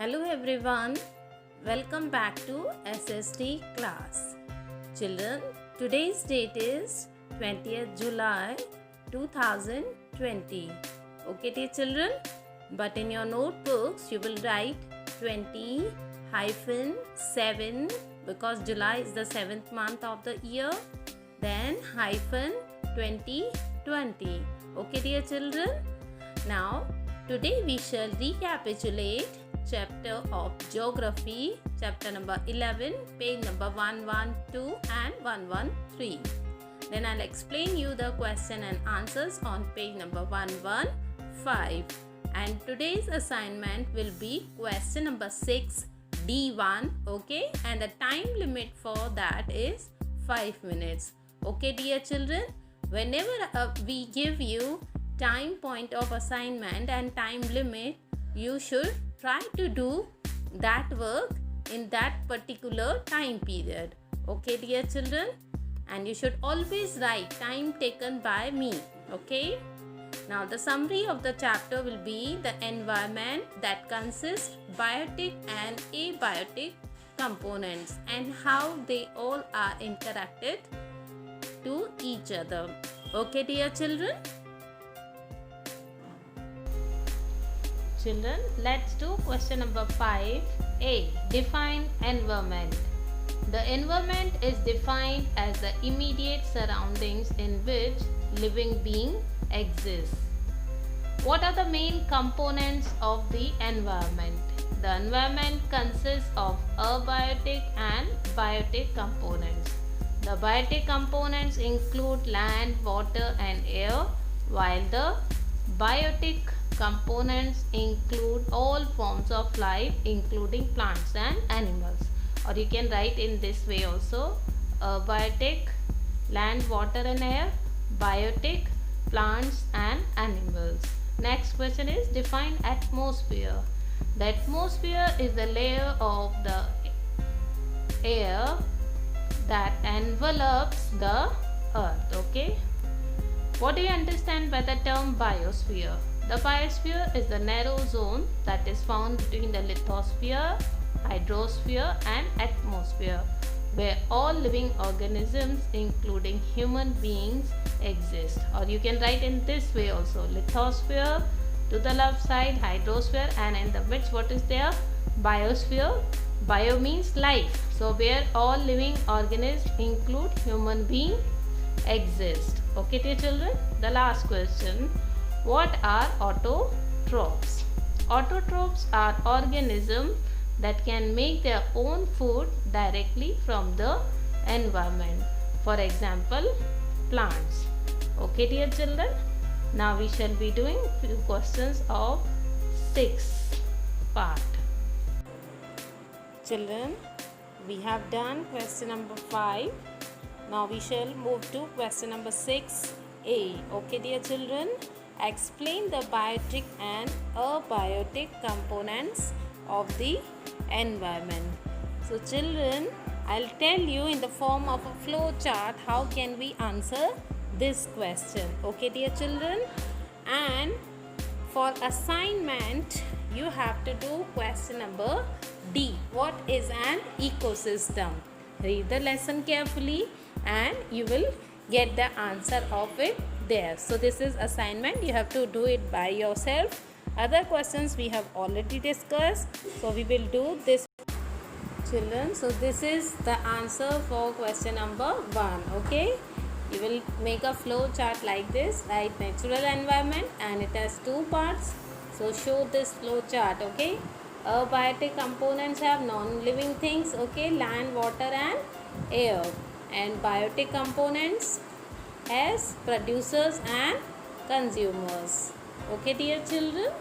Hello everyone, welcome back to SST class. Children, today's date is 20th July 2020. Okay dear children, but in your notebooks you will write 20-7 because July is the 7th month of the year, then hyphen 2020. Okay dear children, now today we shall recapitulate chapter of geography, chapter number 11, page number 112 and 113. Then I'll explain you the question and answers on page number 115. And today's assignment will be question number 6 D1. Okay, and the time limit for that is 5 minutes. Okay dear children, whenever we give you time point of assignment and time limit, you should try to do that work in that particular time period. Okay dear children, and you should always write time taken by me. Okay, now the summary of the chapter will be the environment that consists biotic and abiotic components and how they all are interacted to each other. Okay dear children. Children, let's do question number 5. A. Define environment. The environment is defined as the immediate surroundings in which living being exists. What are the main components of the environment? The environment consists of abiotic and biotic components. The biotic components include land, water and air, while the biotic components include all forms of life including plants and animals. Or you can write in this way also: abiotic, land, water and air; biotic, plants and animals. Next question is define atmosphere. The atmosphere is the layer of the air that envelops the earth. Okay, what do you understand by the term biosphere? The biosphere is the narrow zone that is found between the lithosphere, hydrosphere and atmosphere, where all living organisms including human beings exist. Or you can write in this way also: lithosphere to the left side, hydrosphere, and in the midst what is there? Biosphere. Bio means life, so where all living organisms include human being exist. Okay dear children, the last question: what are autotrophs? Autotrophs are organisms that can make their own food directly from the environment. For example, plants. Okay dear children, now we shall be doing few questions of 6th part. Children, we have done question number 5. Now we shall move to question number 6A. Okay dear children, explain the biotic and abiotic components of the environment. So children, I'll tell you in the form of a flow chart how can we answer this question. Okay dear children, and for assignment you have to do question number D. What is an ecosystem? Read the lesson carefully and you will get the answer of it there. So this is assignment, you have to do it by yourself. Other questions we have already discussed, so we will do this. Children, so this is the answer for question number 1. Okay, you will make a flow chart like this, right? Natural environment, and it has 2 parts. So show this flow chart. Okay, abiotic components have non-living things, okay, land, water and air, and biotic components as producers and consumers. Okay dear children.